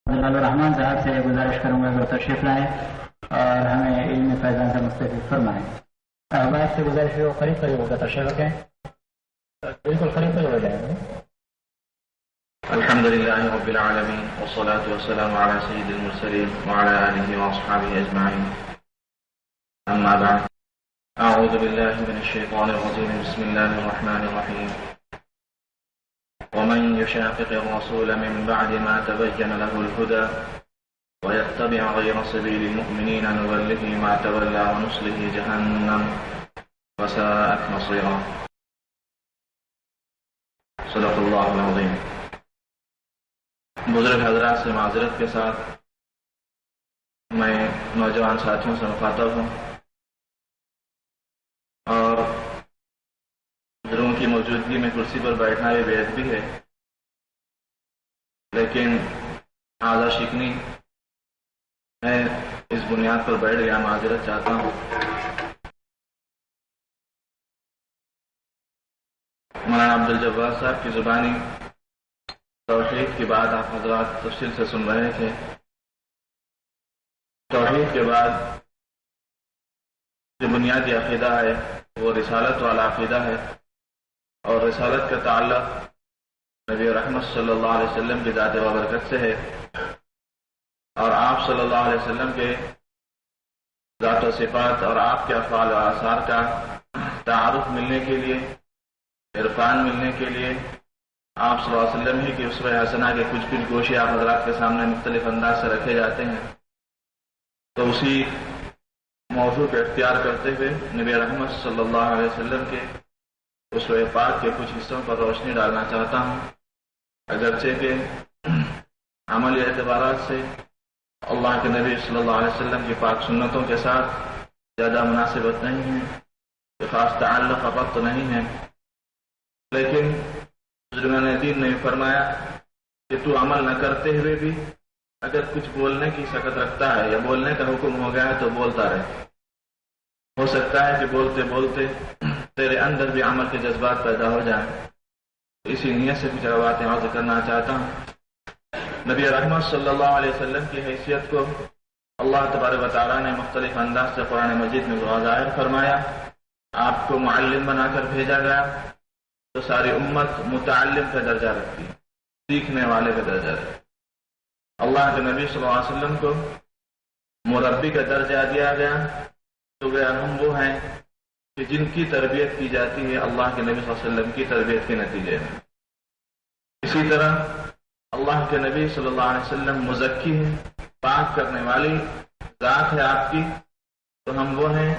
الرحمان صاحب سے گزارش کروں گا کہ تشریف لائیں اور ہمیں علم فیضان سے مستفید فرمائیں. احباب سے گزارش ہو قریب قریب ہوگا تشریف رکھیں, بالکل قریب قریب ہو جائے گا. الحمد لله رب العالمين والصلاة والسلام على سيد المرسلين وعلى آله وأصحابه أجمعين. أما بعد, أعوذ بالله من الشيطان الرجيم. بسم الله الرحمن الرحيم. ومن يشاقق الرسول من بعد ما تبين له الهدى ويتبع غير سبيل المؤمنين نوله ما تولى ونصله جهنم وساءت مصيرا. صدق الله العظيم. بزرگ حضرات سے معذرت کے ساتھ میں نوجوان ساتھیوں سے مخاطب ہوں اور بزرگوں کی موجودگی میں کرسی پر بیٹھنا یہ بے ادبی ہے, لیکن اعلیٰ شکنی میں اس بنیاد پر بیٹھ گیا. معذرت چاہتا ہوں. مولانا عبدالجبار صاحب کی زبانی توحید کی بات آپ حضرات تفصیل سے سن رہے تھے. توحید کے بعد جو بنیادی عقیدہ ہے وہ رسالت والا عقیدہ ہے, اور رسالت کا تعلق نبی رحمت صلی اللہ علیہ وسلم کی ذات و برکت سے ہے, اور آپ صلی اللہ علیہ وسلم کے ذات و صفات اور آپ کے افعال و آثار کا تعارف ملنے کے لیے, عرفان ملنے کے لیے آپ صلی اللہ علیہ وسلم ہی کی اسوہ حسنہ کے کچھ گوشے آپ حضرات کے سامنے مختلف انداز سے رکھے جاتے ہیں. تو اسی موضوع کو اختیار کرتے ہوئے نبی رحمت صلی اللہ علیہ وسلم کے اسوہ پاک کے کچھ حصوں پر روشنی ڈالنا چاہتا ہوں, اگرچہ کہ عملی اعتبارات سے اللہ کے نبی صلی اللہ علیہ وسلم کی پاک سنتوں کے ساتھ زیادہ مناسبت نہیں ہے, خاص تعلق وقت نہیں ہے, لیکن بزرگان دین نے فرمایا کہ تو عمل نہ کرتے ہوئے بھی اگر کچھ بولنے کی سکت رکھتا ہے یا بولنے کا حکم ہو گیا ہے تو بولتا رہے. ہو سکتا ہے کہ بولتے بولتے تیرے اندر بھی عمل کے جذبات پیدا ہو جائیں. اسی نیت سے کچھ باتیں عرض کرنا چاہتا ہوں. نبی رحمت صلی اللہ علیہ وسلم کی حیثیت کو اللہ تبارک و تعالیٰ نے مختلف انداز سے قرآن مجید میں ظاہر فرمایا. آپ کو معلم بنا کر بھیجا گیا تو ساری امت متعلم کا درجہ رکھتی ہے, سیکھنے والے کا درجہ رکھتی. اللہ کے نبی صلی اللہ علیہ وسلم کو مربی کا درجہ دیا گیا تو گیا ہم وہ ہیں کہ جن کی تربیت کی جاتی ہے اللہ کے نبی صلی اللہ علیہ وسلم کی تربیت کے نتیجے میں. اسی طرح اللہ کے نبی صلی اللہ علیہ وسلم مزکی ہے, پاک کرنے والی ذات ہے آپ کی, تو ہم وہ ہیں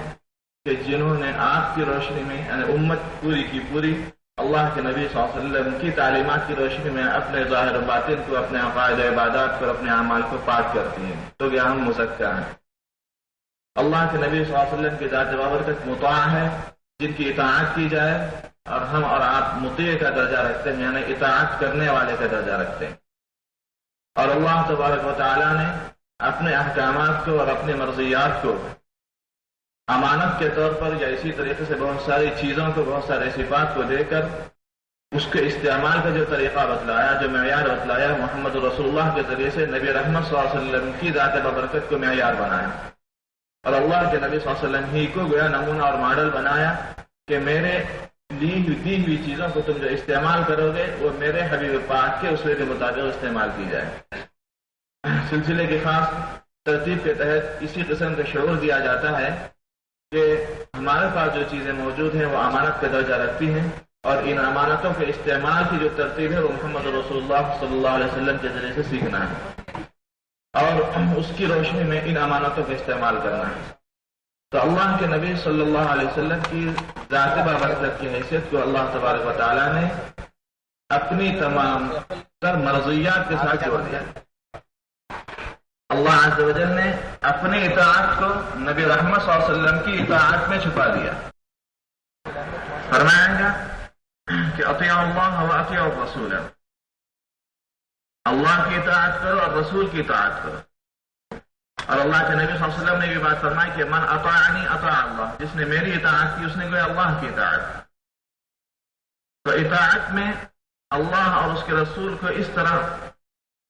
کہ جنہوں نے آپ کی روشنی میں یعنی امت پوری کی پوری اللہ کے نبی صلی اللہ علیہ وسلم کی تعلیمات کی روشنی میں اپنے ظاہر و باطن کو, اپنے عقائد و عبادات کو, اپنے اعمال کو پاک کرتی ہیں, تو کیا ہم مزکا ہیں. اللہ کے نبی صلی اللہ علیہ وسلم کی ذات بابرکت مطاع ہے, جن کی اطاعت کی جائے, اور ہم اور آپ مطیع کا درجہ رکھتے ہیں یعنی اطاعت کرنے والے کا درجہ رکھتے ہیں. اور اللہ تبارک و تعالیٰ نے اپنے احکامات کو اور اپنی مرضیات کو امانت کے طور پر یا اسی طریقے سے بہت ساری چیزوں کو, بہت سارے صفات کو دے کر اس کے استعمال کا جو طریقہ بتلایا, جو معیار بتلایا, محمد رسول اللہ کے ذریعے سے نبی رحمت صلی اللہ علیہ وسلم کی ذات بابرکت کو معیار بنایا, اور اللہ کے نبی صلی اللہ علیہ وسلم ہی کو گویا نمونہ اور ماڈل بنایا کہ میرے دی ہوئی چیزوں کو تم جو استعمال کرو گے وہ میرے حبیب پاک کے اسوے کے مطابق استعمال کی جائے. سلسلے کی خاص ترتیب کے تحت اسی قسم کا شعور دیا جاتا ہے کہ ہمارے پاس جو چیزیں موجود ہیں وہ امانت کا درجہ رکھتی ہیں, اور ان امانتوں کے استعمال کی جو ترتیب ہے وہ محمد رسول اللہ صلی اللہ علیہ وسلم کے ذریعے سے سیکھنا ہے اور اس کی روشنی میں ان امانتوں کا استعمال کرنا ہے. تو اللہ کے نبی صلی اللہ علیہ وسلم کی ذات بابرکت کی حیثیت کو اللہ تبارک و تعالیٰ نے اپنی تمام تر مرضیات کے ساتھ جوڑ دیا. اللہ عز و جل نے اپنی اطاعت کو نبی رحمت صلی اللہ علیہ وسلم کی اطاعت میں چھپا دیا. فرمایا گا کہ اطیعوا اللہ و اطیعوا الرسول, اللہ کی اطاعت کرو اور رسول کی اطاعت کرو. اور اللہ کے نبی صلی اللہ علیہ وسلم نے یہ بات فرمائی کہ من اطاعنی اطاع اللہ, جس نے میری اطاعت کی اس نے گویا اللہ کی اطاعت. تو اطاعت میں اللہ اور اس کے رسول کو اس طرح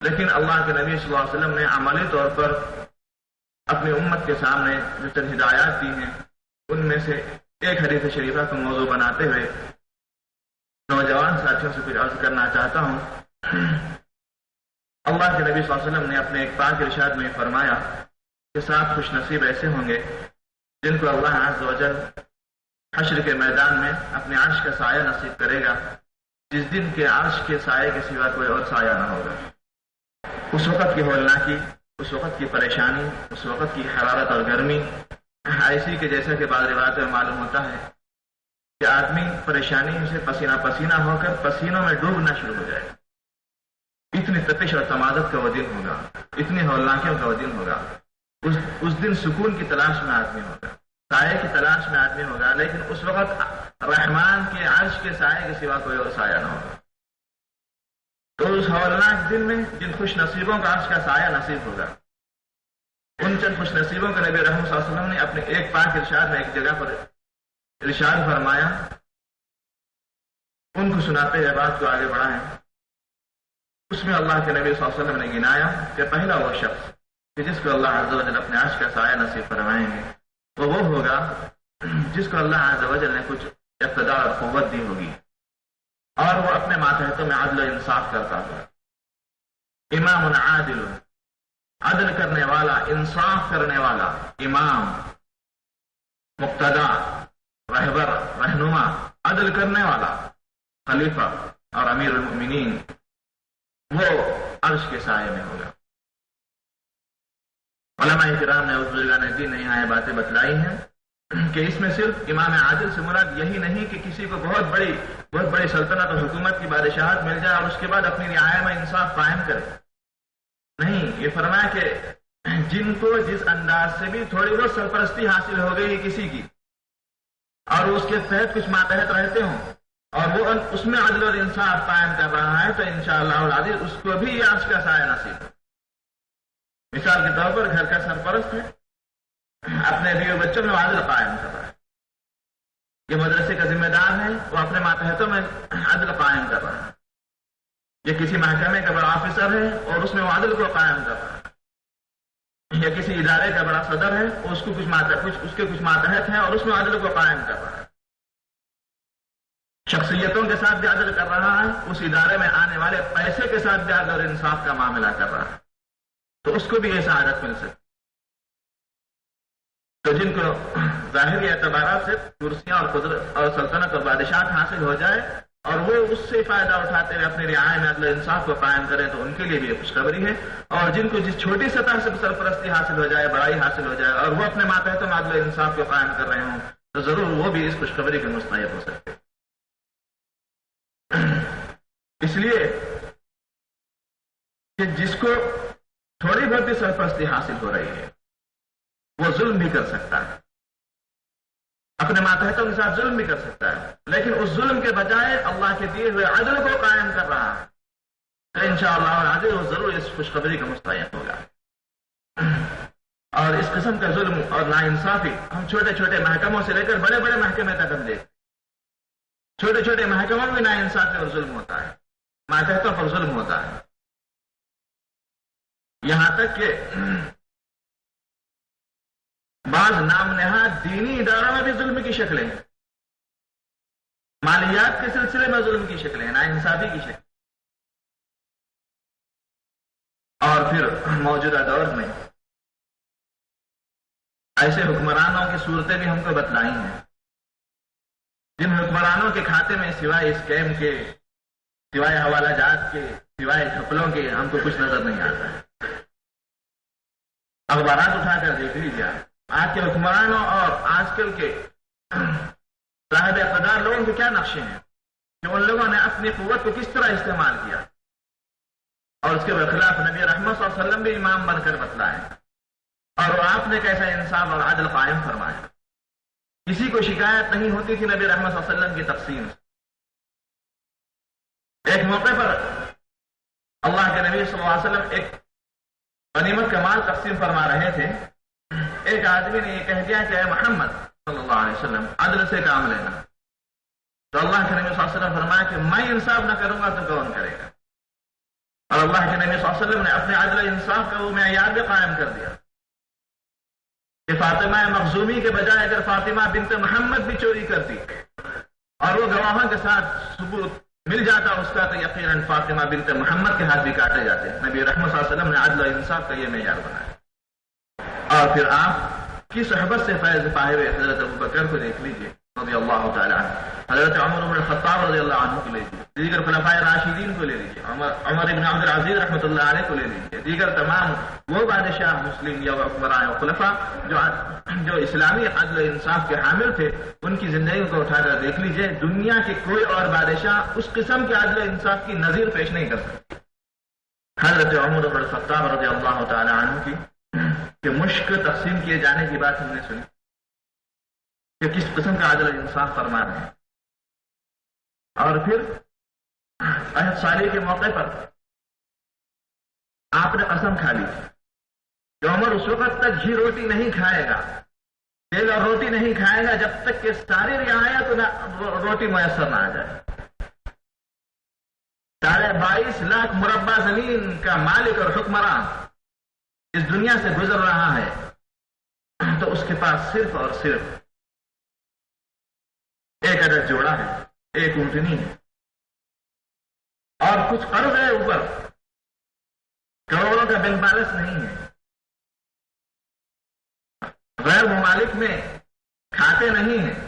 لیکن اللہ کے نبی صلی اللہ علیہ وسلم نے عملی طور پر اپنی امت کے سامنے جو چند ہدایات دی ہیں ان میں سے ایک حدیث شریفہ کو موضوع بناتے ہوئے نوجوان ساتھیوں سے کچھ عرض کرنا چاہتا ہوں۔ اللہ کے نبی صلی اللہ علیہ وسلم نے اپنے ایک پاک ارشاد میں فرمایا کہ 7 خوش نصیب ایسے ہوں گے جن کو اللہ عز و جل حشر کے میدان میں اپنے عرش کا سایہ نصیب کرے گا، جس دن کے عرش کے سائے کے سوا کوئی اور سایہ نہ ہوگا۔ اس وقت کی ہولناکی، اس وقت کی پریشانی، اس وقت کی حرارت اور گرمی ایسی کہ جیسا کہ بعض روایتوں میں معلوم ہوتا ہے کہ آدمی پریشانی سے پسینہ پسینہ ہو کر پسینوں میں ڈوبنا شروع ہو جائے گا۔ اتنی تپش اور تمازت کا وہ دن ہوگا، اتنی ہولناکیوں کا وہ دن ہوگا۔ اس دن سکون کی تلاش میں آدمی ہوگا، سائے کی تلاش میں آدمی ہوگا، لیکن اس وقت رحمان کے عرش کے سائے کے سوا کوئی اور سایہ نہ ہوگا۔ تو اس ہولناک دن میں جن خوش نصیبوں کا عرش کا سایہ نصیب ہوگا، ان چند خوش نصیبوں کا نبی رحمت صلی اللہ علیہ وسلم نے اپنے ایک پاک ارشاد میں ایک جگہ پر ارشاد فرمایا، ان کو سناتے ہوئے بات کو آگے بڑھائیں۔ اس میں اللہ کے نبی صلی اللہ علیہ وسلم نے گنایا کہ پہلا وہ شخص کہ جس کو اللہ عز و جل اپنے عرش کا سایہ نصیب فرمائیں گے وہ ہوگا جس کو اللہ عز و جل نے کچھ اقتدار اور قوت دی ہوگی اور وہ اپنے ماتحتوں میں عدل و انصاف کرتا ہوگا۔ امام عادل، عدل کرنے والا، انصاف کرنے والا امام، مقتدا، رہبر، رہنما، عدل کرنے والا خلیفہ اور امیر المؤمنین، وہ عرش کے سائے میں ہوگا۔ علماء کرام نے اور بزرگان دین نے یہاں یہ باتیں بتلائی ہیں کہ اس میں صرف امام عادل سے مراد یہی نہیں کہ کسی کو بہت بڑی سلطنت اور حکومت کی بادشاہت مل جائے اور اس کے بعد اپنی رعایا میں انصاف قائم کرے، نہیں، یہ فرمایا کہ جن کو جس انداز سے بھی تھوڑی بہت سرپرستی حاصل ہو گئی کسی کی اور اس کے تحت کچھ ماتحت رہتے ہوں اور وہ اس میں عدل اور انصاف قائم کر رہا ہے تو انشاءاللہ العزیز اس کو بھی یہ عرش کا سایہ نصیب ہو۔ مثال کے طور پر گھر کا سرپرست ہے، اپنے بیوی بچوں میں عدل قائم کر رہا ہے، یہ مدرسے کا ذمہ دار ہے، وہ اپنے ماتحتوں میں عدل قائم کر رہا ہے، یہ کسی محکمے کا بڑا آفیسر ہے اور اس میں وہ عدل کو قائم کر رہا ہے، یا کسی ادارے کا بڑا صدر ہے اور اس کے کچھ ماتحت ہیں اور اس میں عدل کو قائم کر رہا ہے، شخصیتوں کے ساتھ بھی عدل کر رہا ہے، اس ادارے میں آنے والے پیسے کے ساتھ بھی عدل اور انصاف کا معاملہ کر رہا ہے، تو اس کو بھی یہ سعادت مل سکتی۔ تو جن کو ظاہری اعتبارات سے کرسیاں اور قدرت اور سلطنت اور بادشاہت حاصل ہو جائے اور وہ اس سے فائدہ اٹھاتے ہوئے اپنی رعایا میں عدل و انصاف کو قائم کریں تو ان کے لیے بھی یہ خوشخبری ہے، اور جن کو جس چھوٹی سطح سے سرپرستی حاصل ہو جائے، بڑائی حاصل ہو جائے اور وہ اپنے ماتحتوں میں عدل و انصاف کو قائم کر رہے ہوں تو ضرور وہ بھی اس خوشخبری کے مستحق ہو سکتے۔ اس لیے کہ جس کو تھوڑی بہت بھی سرپرستی حاصل ہو رہی ہے وہ ظلم بھی کر سکتا ہے، اپنے ماتحتوں کے ساتھ ظلم بھی کر سکتا ہے، لیکن اس ظلم کے بجائے اللہ کے دیے ہوئے عدل کو قائم کر رہا ہے تو انشاءاللہ العزیز وہ ضرور اس خوشخبری کا مستحق ہوگا۔ اور اس قسم کا ظلم اور ناانصافی ہم چھوٹے چھوٹے محکموں سے لے کر بڑے بڑے محکمے تک ہم دیکھتے، چھوٹے چھوٹے محکموں میں ناانصافی اور ظلم ہوتا ہے، ماتحتوں پر ظلم ہوتا ہے، یہاں تک کہ بعض نام نہاد دینی اداروں میں بھی ظلم کی شکلیں ہیں، مالیات کے سلسلے میں ظلم کی شکلیں ہیں، ناانصافی کی شکلیں، اور پھر موجودہ دور میں ایسے حکمرانوں کی صورتیں بھی ہم کو بتلائی ہیں جن حکمرانوں کے کھاتے میں سوائے اسکیم کے، سوائے حوالہ جات کے، سوائے گھپلوں کے ہم کو کچھ نظر نہیں آتا ہے۔ اخبارات اٹھا کر دیکھ لیجیے آج کے حکمرانوں اور آج کل کے صاحب اقتدار لوگوں کے کیا نقشے ہیں کہ ان لوگوں نے اپنی قوت کو کس طرح استعمال کیا اور اس کے برخلاف نبی رحمت صلی اللہ علیہ وسلم بھی امام بن کر بتلائے اور آپ نے کیسا انصاف اور عدل قائم فرمایا۔ کسی کو شکایت نہیں ہوتی تھی نبی رحمت صلی اللہ علیہ وسلم کی تقسیم سے۔ ایک موقع پر اللہ کے نبی صلی اللہ علیہ وسلم ایک غنیمت کا مال تقسیم فرما رہے تھے، ایک آدمی نے یہ کہہ دیا کہ اے محمد صلی اللہ علیہ وسلم عدل سے کام لینا، تو اللہ کے نبی صلی اللہ علیہ وسلم فرمایا کہ میں انصاف نہ کروں گا تو کون کرے گا، اور اللہ کے نبی صلی اللہ علیہ وسلم نے اپنے عدل و انصاف کا وہ معیار بھی قائم کر دیا کہ فاطمہ مخزومی کے بجائے اگر فاطمہ بنت محمد بھی چوری کرتی اور وہ گواہوں کے ساتھ ثبوت مل جاتا اس کا تو یقیناً فاطمہ بنت محمد کے ہاتھ بھی کاٹے جاتے ہیں. نبی رحمت صلی اللہ علیہ وسلم نے عدل و انصاف کا یہ معیار بنایا. اور پھر آپ کی صحبت سے فیض پائے ہوئے حضرت ابوبکر کو دیکھ لیجیے رضی اللہ تعالیٰ عنہ, حضرت عمر بن الخطاب رضی اللہ عنہ کو لے لیجیے, دیگر خلفائے راشدین کو لے لیجیے, عمر بن عبد العزیز رحمۃ اللہ علیہ کو لے لیجیے, دیگر تمام وہ بادشاہ مسلم یا حکمراں و خلفاء جو اسلامی عدل و انصاف کے حامل تھے, ان کی زندگی کو اٹھا کر دیکھ لیجیے. دنیا کے کوئی اور بادشاہ اس قسم کے عدل و انصاف کی نظیر پیش نہیں کر سکتے. حضرت عمر بن الخطاب رضی اللہ تعالی عنہ کی کہ مشک تقسیم کیے جانے کی بات ہم نے سنی کہ کس قسم کا عدل و انصاف فرما رہے ہیں. اور پھر عہد سالی کے موقع پر آپ نے قسم کھا لی کہ عمر اس وقت تک گھی روٹی نہیں کھائے گا, تیل اور روٹی نہیں کھائے گا جب تک کہ ساری رعایت روٹی میسر نہ آ جائے. 22.5 لاکھ مربع زمین کا مالک اور حکمراں اس دنیا سے گزر رہا ہے تو اس کے پاس صرف اور صرف ایک عدد جوڑا ہے, ایک اونٹنی ہے اور کچھ قرض ہے اوپر, کروڑوں کا بینک بیلنس نہیں ہے, غیر ممالک میں کھاتے نہیں ہیں,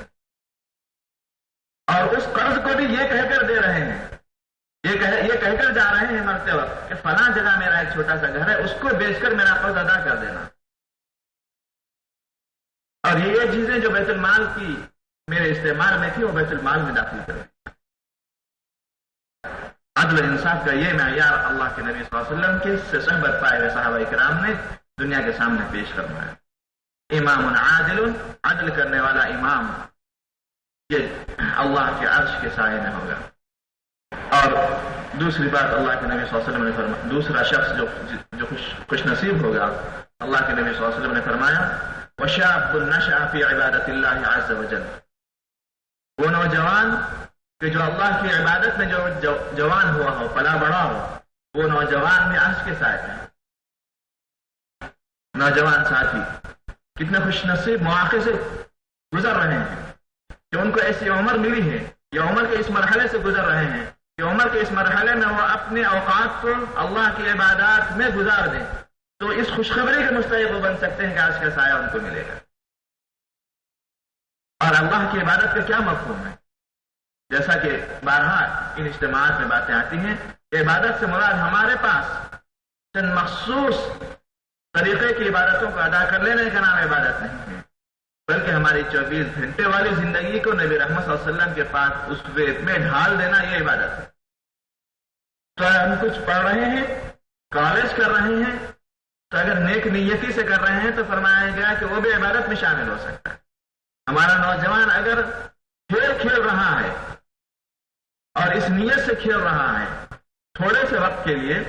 اور اس قرض کو بھی یہ کہہ کر دے رہے ہیں, یہ کہہ کر جا رہے ہیں مرتے وقت کہ فلاں جگہ میرا ایک چھوٹا سا گھر ہے, اس کو بیچ کر میرا قرض ادا کر دینا. اور یہ چیزیں جو بیت المال کی میرے استعمال میں تھی وہ بیت المال میں داخل کریں. عدل و انصاف کا یہ معیار اللہ کے نبی صلی اللہ علیہ وسلم کے سے صحبت پائے ہوئے صحابہ کرام نے دنیا کے سامنے پیش کرنا ہے. امام عادل, عدل کرنے والا امام یہ اللہ کے عرش کے سائے میں ہوگا. اور دوسری بات اللہ کے نبی صلی اللہ علیہ وسلم نے فرمایا, دوسرا شخص جو خوش نصیب ہوگا, اللہ کے نبی صلی اللہ علیہ وسلم نے فرمایا وَشَابٌ نَشَأَ فِي عِبَادَةِ اللَّهِ عَزَّ وَجَلَّ, وہ نوجوان کہ جو اللہ کی عبادت میں جو جوان ہوا ہو, پلا بڑا ہو, وہ نوجوان میں عرش کے سائے ہیں. نوجوان ساتھی کتنے خوش نصیب مواقع سے گزر رہے ہیں کہ ان کو ایسی عمر ملی ہے یا عمر کے اس مرحلے سے گزر رہے ہیں کہ عمر کے اس مرحلے میں وہ اپنے اوقات کو اللہ کی عبادات میں گزار دیں تو اس خوشخبری کے مستحق وہ بن سکتے ہیں کہ عرش کا سایہ ان کو ملے گا. اور اللہ کی عبادت کا کیا مفہوم ہے, جیسا کہ بارہا ان اجتماعات میں باتیں آتی ہیں کہ عبادت سے مراد ہمارے پاس چند مخصوص طریقے کی عبادتوں کو ادا کر لینے کا نام عبادت نہیں ہے, بلکہ ہماری 24 گھنٹے والی زندگی کو نبی رحمت صلی اللہ علیہ وسلم کے پاس اس ویت میں ڈھال دینا یہ عبادت ہے. تو ہم کچھ پڑھ رہے ہیں, کالج کر رہے ہیں, تو اگر نیک نیتی سے کر رہے ہیں تو فرمایا گیا کہ وہ بھی عبادت میں شامل ہو سکتا ہے. ہمارا نوجوان اگر کھیل کھیل رہا ہے اور اس نیت سے کھیل رہا ہے تھوڑے سے وقت کے لیے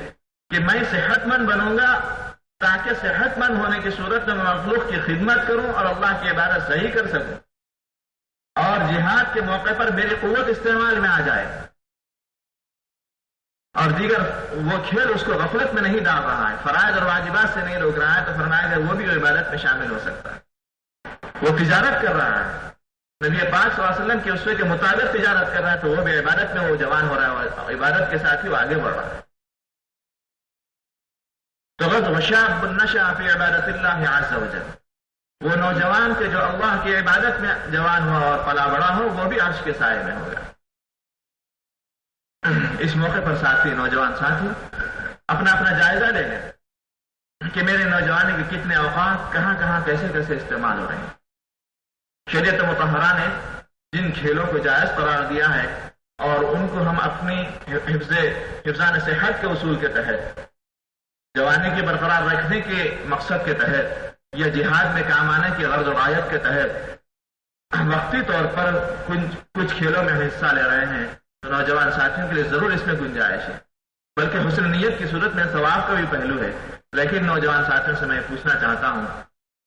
کہ میں صحت مند بنوں گا تاکہ صحت مند ہونے کی صورت میں مخلوق کی خدمت کروں اور اللہ کی عبادت صحیح کر سکوں, اور جہاد کے موقع پر میری قوت استعمال میں آ جائے, اور دیگر وہ کھیل اس کو غفلت میں نہیں ڈال رہا ہے, فرائض اور واجبات سے نہیں روک رہا ہے, تو فرمایا کہ وہ بھی عبادت میں شامل ہو سکتا ہے. وہ تجارت کر رہا ہے, نبی پاک صلی اللہ علیہ وسلم کے اسوے کے مطابق تجارت کر رہا ہے, تو وہ بھی عبادت میں وہ جوان ہو رہا ہے, عبادت کے ساتھ ہی وہ آگے بڑھ رہا ہے. تو وَشَابٌ نَشَأَ فِي عِبَادَةِ اللَّهِ عَزَّ وَجَلَّ, وہ نوجوان کے جو اللہ کی عبادت میں جوان ہوا اور پلا بڑا ہو وہ بھی عرش کے سائے میں ہوگا. اس موقع پر ساتھی, نوجوان ساتھی اپنا اپنا جائزہ لے لیں کہ میرے نوجوانی کے کتنے اوقات کہاں کہاں کیسے کیسے استعمال ہو رہے ہیں. شریعت مطہرہ نے جن کھیلوں کو جائز قرار دیا ہے اور ان کو ہم اپنی حفظان صحت کے اصول کے تحت, جوانی کی برقرار رکھنے کے مقصد کے تحت یا جہاد میں کام آنے کی غرض و غایت کے تحت وقتی طور پر کچھ کھیلوں میں حصہ لے رہے ہیں, تو نوجوان ساتھیوں کے لیے ضرور اس میں گنجائش ہے, بلکہ حسن نیت کی صورت میں ثواب کا بھی پہلو ہے. لیکن نوجوان ساتھیوں سے میں پوچھنا چاہتا ہوں,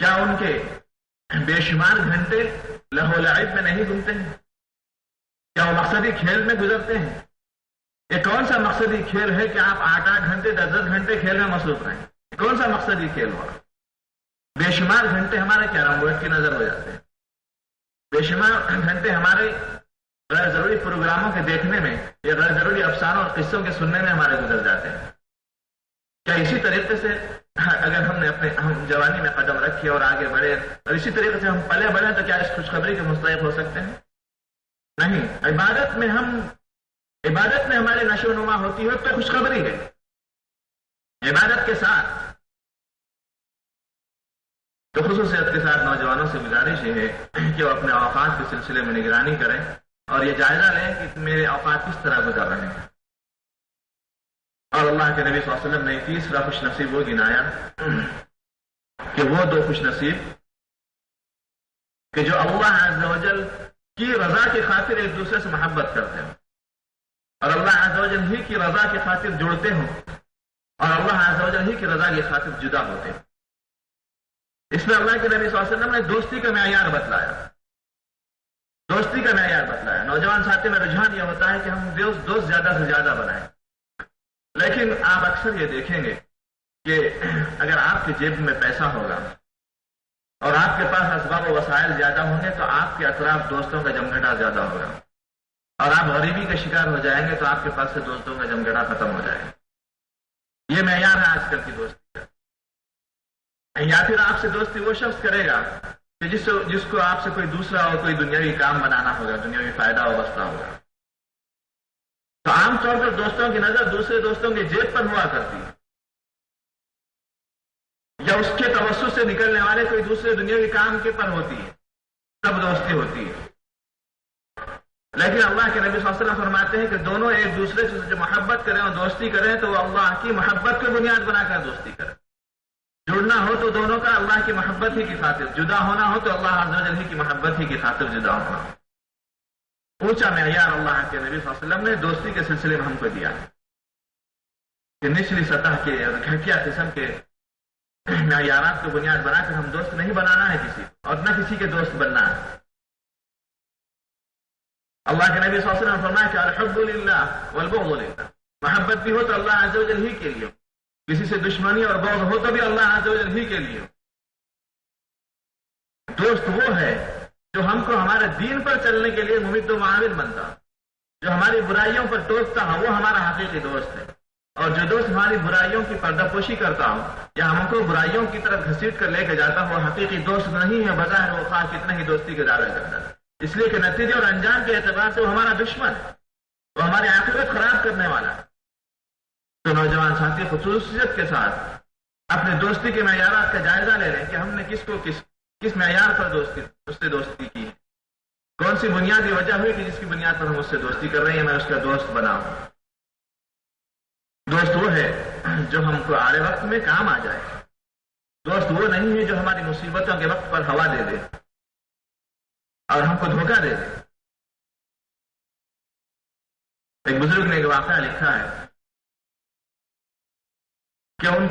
کیا ان کے بے شمار گھنٹے لہو لعب میں نہیں گنتے ہیں؟ کیا وہ مقصدی کھیل میں گزرتے ہیں؟ یہ کون سا مقصدی کھیل ہے کہ آپ 8-8 گھنٹے 10-10 گھنٹے کھیل میں مصروف رہیں؟ کون سا مقصدی کھیل ہوا؟ بے شمار گھنٹے ہمارے کیرم بورڈ کی نظر ہو جاتے ہیں، بے شمار گھنٹے ہمارے غیر ضروری پروگراموں کے دیکھنے میں یا غیر ضروری افسانوں اور قصوں کے سننے میں ہمارے گزر جاتے ہیں۔ کیا اسی طریقے سے اگر ہم نے ہم جوانی میں قدم رکھے اور آگے بڑھے اور اسی طریقے سے ہم پلے بڑھے تو کیا اس خوشخبری کے مستحق ہو سکتے ہیں؟ نہیں۔ عبادت میں ہماری نشو و نما ہوتی ہے تو خوشخبری ہے۔ عبادت کے ساتھ تو خصوصیت کے ساتھ نوجوانوں سے گزارش یہ ہے کہ وہ اپنے اوقات کے سلسلے میں نگرانی کریں اور یہ جائزہ لیں کہ میرے اوقات کس طرح گزر رہے ہیں۔ اور اللہ کے نبی صلی اللہ علیہ وسلم نے تیسرا خوش نصیب وہ گنایا کہ وہ 2 خوش نصیب کہ جو اللہ عز و جل کی رضا کی خاطر ایک دوسرے سے محبت کرتے ہیں اور اللہ عز و جل ہی کی رضا کی خاطر جڑتے ہوں اور اللہ عز و جل ہی کی رضا کی خاطر جدا ہوتے ہیں۔ اس میں اللہ کے نبی صلی اللہ علیہ وسلم نے دوستی کا معیار بتلایا، دوستی کا معیار بتلایا۔ نوجوان ساتھی میں رجحان یہ ہوتا ہے کہ ہم دوست زیادہ سے زیادہ بنائیں، لیکن آپ اکثر یہ دیکھیں گے کہ اگر آپ کی جیب میں پیسہ ہوگا اور آپ کے پاس اسباب و وسائل زیادہ ہوں گے تو آپ کے اطراف دوستوں کا جمگٹا زیادہ ہوگا، اور آپ غریبی کا شکار ہو جائیں گے تو آپ کے پاس سے دوستوں کا جمگٹا ختم ہو جائے گا۔ یہ معیار ہے آج کل کی دوستی کا۔ یا پھر آپ سے دوستی وہ شخص کرے گا کہ جس کو آپ سے کوئی دوسرا اور کوئی دنیاوی کام بنانا ہوگا، دنیاوی فائدہ وابستہ ہوگا۔ تو عام طور پر دوستوں کی نظر دوسرے دوستوں کی جیب پر ہوا کرتی ہے یا اس کے توسط سے نکلنے والے کوئی دوسرے دنیاوی کام کے پر ہوتی ہے، تب دوستی ہوتی ہے۔ لیکن اللہ کے نبی صلی اللہ علیہ وسلم فرماتے ہیں کہ دونوں ایک دوسرے سے جو محبت کریں اور دوستی کریں تو وہ اللہ کی محبت کو بنیاد بنا کر دوستی کریں۔ جڑنا ہو تو دونوں کا اللہ کی محبت ہی کی خاطر، جدا ہونا ہو تو اللہ عز و جل ہی کی محبت ہی کی خاطر جدا ہونا ہو۔ اونچا معیار اللہ کے نبی صلی اللہ علیہ وسلم نے دوستی کے سلسلے میں ہم کو دیا ہے کہ نچلی سطح کے اور گھٹیا قسم کے معیارات کو بنیاد بنا کر ہم دوست نہیں بنانا ہے کسی اور نہ کسی کے دوست بننا ہے۔ اللہ کے نبی صلی اللہ علیہ وسلم نے فرمایا کہ الحب للہ والبغض للہ، محبت بھی ہو تو اللہ عز و جل ہی کے لیے، کسی سے دشمنی اور بغض ہو تو بھی اللہ عز و جل ہی کے لیے۔ دوست وہ ہے جو ہم کو ہمارے دین پر چلنے کے لیے ممد و معاون بنتا، جو ہماری برائیوں پر ٹوکتا ہو وہ ہمارا حقیقی دوست ہے، اور جو دوست ہماری برائیوں کی پردہ پوشی کرتا ہو یا ہم کو برائیوں کی طرف گھسیٹ کر لے کے جاتا ہو، وہ حقیقی دوست نہیں ہے، بظاہر وہ خواہ کتنا ہی دوستی کے دعوے کرتا ہے، اس لیے کہ نتیجے اور انجام کے اعتبار سے وہ ہمارا دشمن ہے، وہ ہماری عاقبت خراب کرنے والا ہے۔ تو نوجوان ساتھی خصوصیت کے ساتھ اپنے دوستی کے معیارات کا جائزہ لے لیں کہ ہم نے کس معیار پر اس سے دوستی کی ہے، کون سی بنیادی وجہ ہوئی کہ جس کی بنیاد پر ہم اس سے دوستی کر رہے ہیں، میں اس کا دوست بناؤں۔ دوست وہ ہے جو ہم کو آڑے وقت میں کام آ جائے، دوست وہ نہیں ہے جو ہماری مصیبتوں کے وقت پر ہوا دے دے اور ہم کو دھوکہ دے دے۔ ایک بزرگ نے ایک واقعہ لکھا ہے کہ ان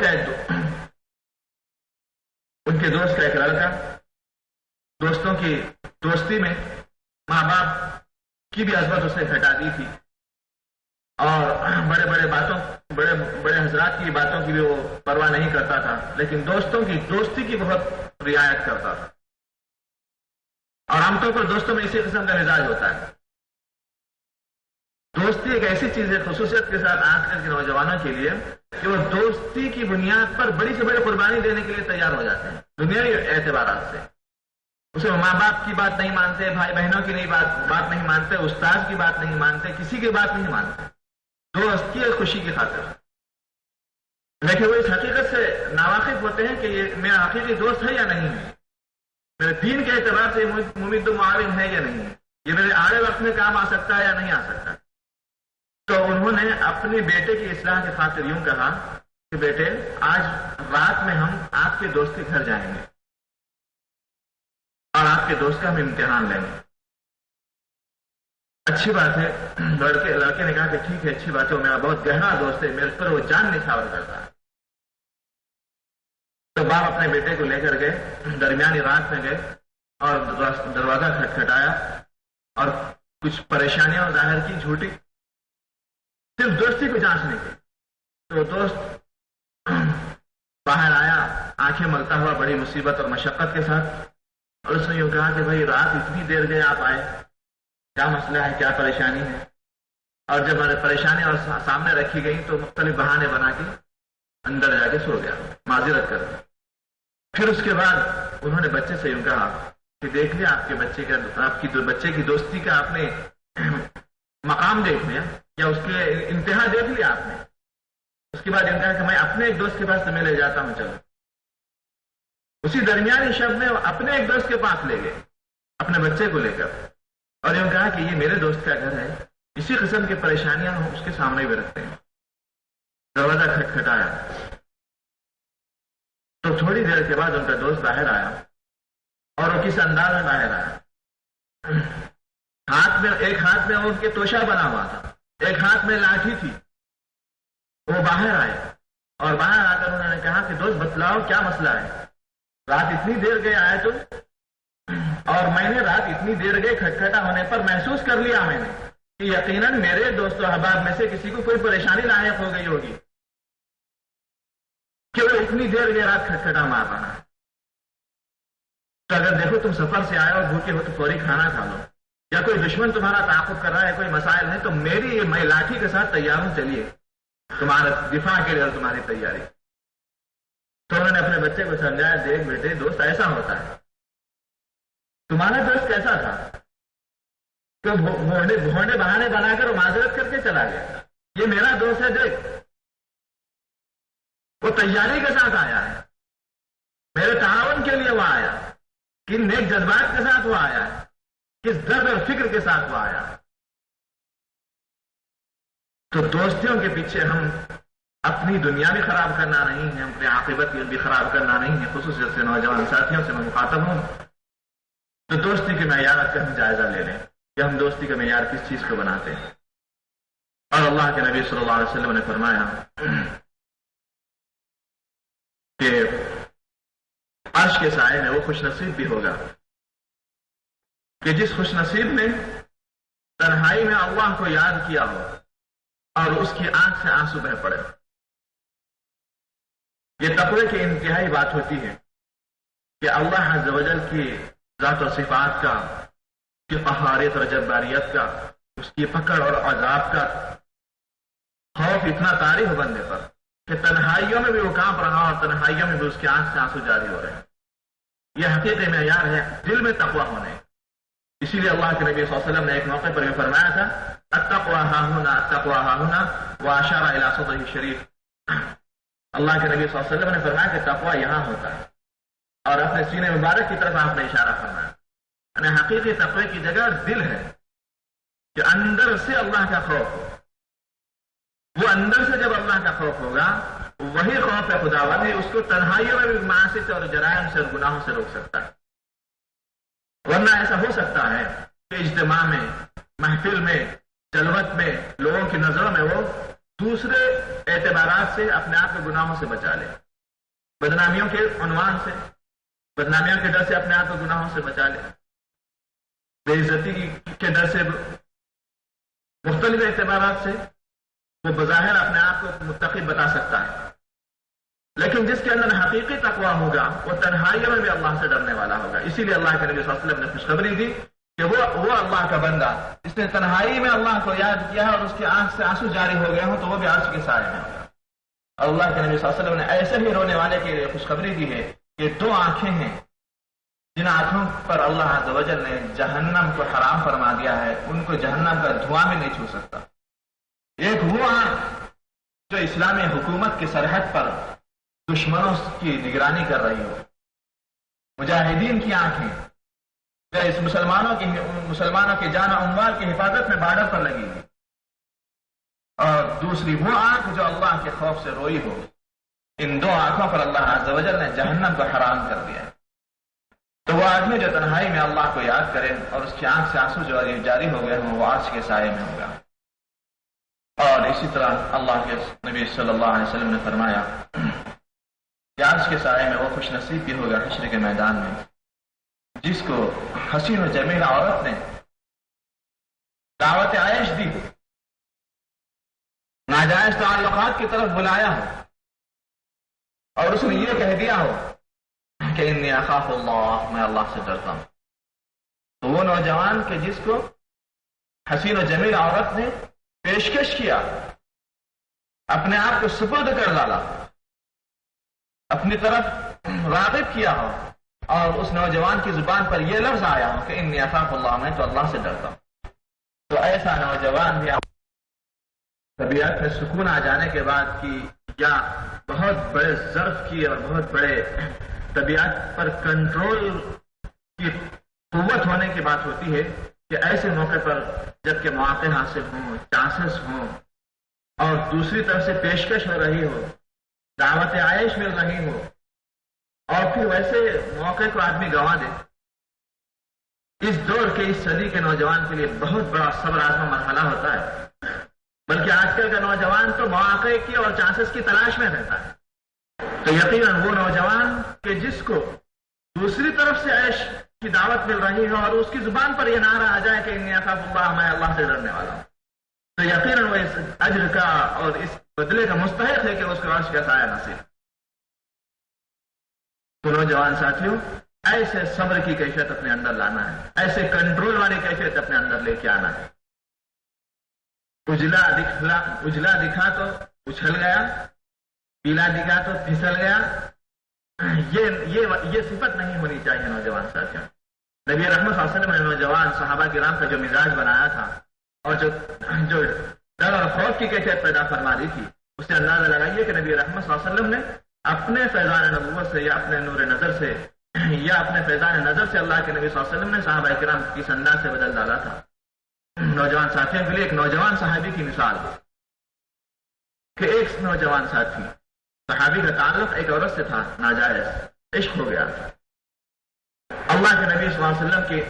کے دوست کا ایک لڑکا دوستوں کی دوستی میں ماں باپ کی بھی عظمت اس نے گھٹا دی تھی اور بڑے حضرات کی باتوں کی بھی وہ پرواہ نہیں کرتا تھا، لیکن دوستوں کی دوستی کی بہت رعایت کرتا تھا۔ اور عام طور پر دوستوں میں اسی قسم کا مزاج ہوتا ہے۔ دوستی ایک ایسی چیز ہے خصوصیت کے ساتھ آج کل کے نوجوانوں کے لیے کہ وہ دوستی کی بنیاد پر بڑی سے بڑی قربانی دینے کے لیے تیار ہو جاتے ہیں دنیاوی اعتبارات سے۔ اسے ماں باپ کی بات نہیں مانتے، بھائی بہنوں کی بات نہیں مانتے، استاد کی بات نہیں مانتے، کسی کی بات نہیں مانتے، دوست کی خوشی کی خاطر۔ لیکن وہ اس حقیقت سے ناواقف ہوتے ہیں کہ یہ میرا حقیقی دوست ہے یا نہیں ہے، میرے دین کے اعتبار سے ممد و معاون ہے یا نہیں ہے، یہ میرے آڑے وقت میں کام آ سکتا ہے یا نہیں آ سکتا۔ تو انہوں نے اپنے بیٹے کی اصلاح کی خاطر یوں کہا کہ بیٹے آج رات میں ہم آپ کے دوست کے گھر جائیں گے اور آپ کے دوست کا ہم امتحان لیں گے۔ اچھی بات ہے، لڑکے نے کہا کہ ٹھیک ہے، اچھی بات ہے، وہ میرا بہت گہرا دوست ہے، میرے پر وہ جان نچھاور کرتا ہے۔ تو باپ اپنے بیٹے کو لے کر گئے، درمیانی رات میں گئے اور دروازہ کھٹکھٹایا اور کچھ پریشانیاں ظاہر کی جھوٹی صرف دوستی کو جانچنے کے. تو دوست باہر آیا آنکھیں ملتا ہوا بڑی مصیبت اور مشقت کے ساتھ, اور اس نے یوں کہا کہ بھائی رات اتنی دیر گئے آپ آئے, کیا مسئلہ ہے, کیا پریشانی ہے؟ اور جب پریشانی اور سامنے رکھی گئی تو مختلف بہانے بنا کے اندر جا کے سو گیا, معذرت کر دیا. پھر اس کے بعد انہوں نے بچے سے یوں کہا کہ دیکھ لیا آپ کے بچے کا, آپ کی بچے کی دوستی کا آپ نے مقام دیکھ لیا, یا اس کے انتہا دیکھ لیا آپ نے. اس کے بعد یوں کہا کہ میں اپنے ایک دوست کے پاس تمہیں لے جاتا ہوں, چلو. اسی درمیانی شب میں اپنے ایک دوست کے پاس لے گئے اپنے بچے کو لے کر, اور یوں کہا کہ یہ میرے دوست کا گھر ہے, اسی قسم کی پریشانیاں ہم اس کے سامنے بھی رکھتے ہیں. دروازہ کھٹکھٹایا تو تھوڑی دیر کے بعد ان کا دوست باہر آیا, اور وہ کس انداز میں باہر آیا, ایک ہاتھ میں ان کے توشہ بنا ہوا تھا, ایک ہاتھ میں لاٹھی تھی. وہ باہر آئے اور باہر آ کر انہوں نے کہا کہ دوست بتلاؤ کیا مسئلہ ہے, رات اتنی دیر گئے آئے تم, اور میں نے رات اتنی دیر گئے کھٹکھٹا ہونے پر محسوس کر لیا میں نے کہ یقیناً میرے دوست و احباب میں سے کسی کو کوئی پریشانی لاحق ہو گئی ہوگی کہ وہ اتنی دیر گئے رات کھٹکھٹا مار رہا ہے. تو اگر دیکھو تم سفر سے آئے اور بھوکے ہو تو فوری کھانا کھا لو, یا کوئی دشمن تمہارا تعاقب کر رہا ہے, کوئی مسائل ہے, تو میں لاٹھی کے ساتھ تیار ہوں, چلیے تمہارا دفاع کے لیے اور تمہاری تیاری. تو انہوں نے اپنے بچے کو سمجھایا, دیکھ بیٹے دوست ایسا ہوتا ہے, تمہارا دوست کیسا تھا تو بھونڈے بہانے بنا کر وہ معذرت کر کے چلا گیا. یہ میرا دوست ہے, دیکھ وہ تیاری کے ساتھ آیا ہے, میرے تعاون کے لیے وہ آیا, کن نیک جذبات کے ساتھ وہ آیا ہے, کس درد اور فکر کے ساتھ وہ آیا. تو دوستیوں کے پیچھے ہم اپنی دنیا بھی خراب کرنا نہیں ہے, اپنی عاقبت بھی خراب کرنا نہیں ہے. خصوصیت سے نوجوان ساتھیوں سے میں مخاطب ہوں, تو دوستی کے معیارات کا ہم جائزہ لے لیں کہ ہم دوستی کا معیار کس چیز کو بناتے ہیں. اور اللہ کے نبی صلی اللہ علیہ وسلم نے فرمایا کہ عرش کے سائے میں وہ خوش نصیب بھی ہوگا کہ جس خوش نصیب نے تنہائی میں اللہ کو یاد کیا ہو اور اس کی آنکھ سے آنسو بہ پڑے. یہ تقوی کی انتہائی بات ہوتی ہے کہ اللہ عز و جل کی ذات و صفات کا, اس کی قہاریت اور جباریت کا, اس کی پکڑ اور عذاب کا خوف اتنا طاری ہو بندے پر کہ تنہائیوں میں بھی وہ کانپ رہا اور تنہائیوں میں بھی اس کی آنکھ سے آنسو جاری ہو رہے ہیں. یہ حقیقی معیار ہے دل میں تقوی ہونے. اسی لیے اللہ کے نبی صلی اللہ علیہ وسلم نے ایک موقع پر یہ فرمایا تھا, التقوی ہاہنا التقوی ہاہنا واشار الی صدرہ الشریف. اللہ کے نبی صلی اللہ علیہ وسلم نے فرمایا کہ تقوی یہاں ہوتا ہے, اور اپنے سینے مبارک کی طرف آپ نے اشارہ فرمایا. یعنی حقیقی تقوی کی جگہ دل ہے کہ اندر سے اللہ کا خوف ہو. وہ اندر سے جب اللہ کا خوف ہوگا وہی خوف ہے خداوندی اس کو تنہائیوں میں بھی معاصی سے اور جرائم سے اور گناہوں سے روک سکتا ہے. ورنہ ایسا ہو سکتا ہے کہ اجتماع میں, محفل میں, جلوت میں, لوگوں کی نظروں میں وہ دوسرے اعتبارات سے اپنے آپ کو گناہوں سے بچا لے, بدنامیوں کے عنوان سے, بدنامیوں کے ڈر سے اپنے آپ کو گناہوں سے بچا لے, بے عزتی کے ڈر سے, مختلف اعتبارات سے وہ بظاہر اپنے آپ کو متقی بتا سکتا ہے. لیکن جس کے اندر حقیقی تقوی ہوگا وہ تنہائیوں میں بھی اللہ سے ڈرنے والا ہوگا. اسی لیے اللہ کے نبی صلی اللہ علیہ وسلم نے خوشخبری دی کہ وہ اللہ کا بندہ جس نے تنہائی میں اللہ کو یاد کیا اور اس کی آنکھ سے آنسو جاری ہو گیا ہو تو وہ بھی عرش کے سائے میں ہوگا. اللہ کے نبی صلی اللہ علیہ وسلم نے ایسے ہی رونے والے کے لیے خوشخبری دی ہے کہ 2 آنکھیں ہیں جن آنکھوں پر اللہ عز و جل نے جہنم کو حرام فرما دیا ہے, ان کو جہنم کا دھواں بھی نہیں چھو سکتا. ایک وہ آنکھ جو اسلامی حکومت کی سرحد پر دشمنوں کی نگرانی کر رہی ہو, مجاہدین کی آنکھیں جو اس مسلمانوں کی جان و اموال کی حفاظت میں بارڈر پر لگی ہوئی, اور دوسری وہ آنکھ جو اللہ کے خوف سے روئی ہو. ان 2 آنکھوں پر اللہ عز و جل نے جہنم کو حرام کر دیا. تو وہ آدمی جو تنہائی میں اللہ کو یاد کرے اور اس کی آنکھ سے آنسو جو جاری ہو گئے ہوں وہ عرش کے سائے میں ہوگا. اور اسی طرح اللہ کے نبی صلی اللہ علیہ وسلم نے فرمایا کہ عرش کے سائے میں وہ خوش نصیب بھی ہوگا حشر کے میدان میں جس کو حسین و جمیل عورت نے دعوت عیش دی, ناجائز تعلقات کی طرف بلایا ہو اور اس نے یہ کہہ دیا ہو کہ انی اخاف اللہ، میں اللہ سے ڈرتا ہوں، تو وہ نوجوان کہ جس کو حسین و جمیل عورت نے پیشکش کیا، اپنے آپ کو سپرد کر ڈالا، اپنی طرف راغب کیا ہو، اور اس نوجوان کی زبان پر یہ لفظ آیا ہو کہ انی اخاف اللہ، میں تو اللہ سے ڈرتا ہوں، تو ایسا نوجوان بھی طبیعت میں سکون آ جانے کے بعد کی یا بہت بڑے ظرف کی اور بہت بڑے طبیعت پر کنٹرول کی قوت ہونے کی بات ہوتی ہے کہ ایسے موقع پر جبکہ مواقع حاصل ہوں، چانسز ہوں، اور دوسری طرف سے پیشکش ہو رہی ہو، دعوت عائش مل رہی ہو، اور پھر ویسے موقع کو آدمی گنوا دے، اس دور کے اس صدی کے نوجوان کے لیے بہت بڑا صبر آزما مرحلہ ہوتا ہے۔ بلکہ آج کل کا نوجوان تو مواقع کی اور چانسز کی تلاش میں رہتا ہے، تو یقیناً وہ نوجوان کہ جس کو دوسری طرف سے عیش کی دعوت مل رہی ہے اور اس کی زبان پر یہ نعرہ آ جائے کہ انی اخاف اللہ، میں اللہ سے ڈرنے والا ہوں، تو یقیناً وہ اس اجر کا اور اس بدلے کا مستحق ہے کہ اس کو عرش کا سایہ نصیب۔ تو نوجوان ساتھیوں، ایسے صبر کی کیفیت اپنے اندر لانا ہے، ایسے کنٹرول والی کیفیت اپنے اندر لے کے آنا ہے۔ اجلا دکھا تو اچھل گیا، پیلا دکھا تو پھسل گیا، یہ صفت نہیں ہونی چاہیے نوجوان ساتھیوں۔ نبی رحمت صلی اللہ علیہ وسلم نے نوجوان صحابہ کرام کا جو مزاج بنایا تھا اور جو ڈر اور خوف کی کیفیت پیدا فرما دی تھی، اس سے اندازہ لگائیے کہ نبی رحمت صلی اللہ علیہ وسلم نے اپنے فیضان نبوت سے یا اپنے نور نظر سے یا اپنے فیضان نظر سے اللہ کے نبی صلی اللہ علیہ وسلم نے صحابہ کرام کی انداز سے بدل ڈالا تھا۔ نوجوان ساتھیوں کے لیے ایک نوجوان صحابی کی مثال کہ ایک نوجوان ساتھی صحابی کا تعلق ایک عورت سے تھا، ناجائز عشق ہو گیا، اللہ کے نبی صلی اللہ علیہ وسلم کی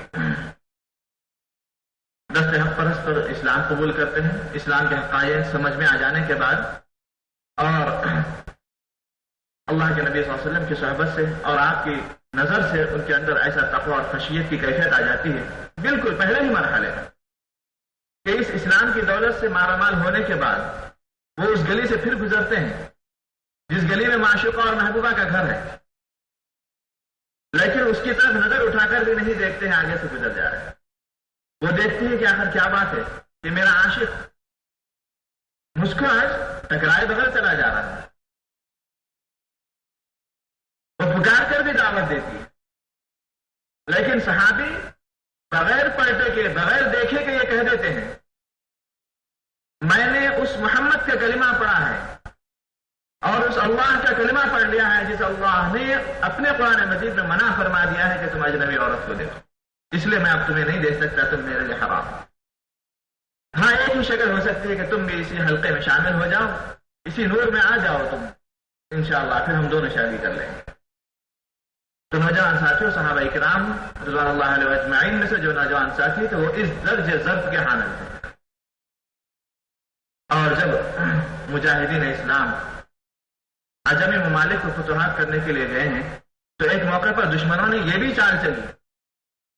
دست حق پرست پر اسلام قبول کرتے ہیں، اسلام کے حقائق سمجھ میں آ جانے کے بعد اور اللہ کے نبی صلی اللہ علیہ وسلم کی صحبت سے اور آپ کی نظر سے ان کے اندر ایسا تقوی اور خشیت کی کیفیت آ جاتی ہے بالکل پہلے ہی مرحلے میں کہ اس اسلام کی دولت سے مارا مال ہونے کے بعد وہ اس گلی سے پھر گزرتے ہیں جس گلی میں معشوقہ اور محبوبہ کا گھر ہے، لیکن اس کی طرف نظر اٹھا کر بھی نہیں دیکھتے ہیں، آگے سے گزر جا رہے ہیں۔ وہ دیکھتے ہیں کہ آخر کیا بات ہے کہ میرا عاشق مجھ کو آج ٹکرائے بغیر چلا جا رہا ہے، وہ پکار کر بھی دعوت دیتی ہے، لیکن صحابی بغیر پلٹے کے بغیر دیکھے کہ یہ کہہ دیتے ہیں میں نے اس محمد کا کلمہ پڑھا ہے اور اس اللہ کا کلمہ پڑھ لیا ہے جس اللہ نے اپنے قرآن مجید میں منع فرما دیا ہے کہ تم اجنبی عورت کو دیکھو، اس لیے میں اب تمہیں نہیں دے سکتا، تم میرے لیے حرام۔ ہاں ایک ہی شکل ہو سکتی ہے کہ تم بھی اسی حلقے میں شامل ہو جاؤ، اسی نور میں آ جاؤ تم، انشاءاللہ پھر ہم دونوں شادی کر لیں گے۔ تو نوجوان ساتھیوں، صحابہ کرام رضوان اللہ علیہ اجمعین میں سے جو نوجوان ساتھی تھے وہ اس درجے ضرب کے حامل تھے، اور جب مجاہدین اسلام عجمی ممالک کو فتوحات کرنے کے لیے گئے ہیں تو ایک موقع پر دشمنوں نے یہ بھی چال چلی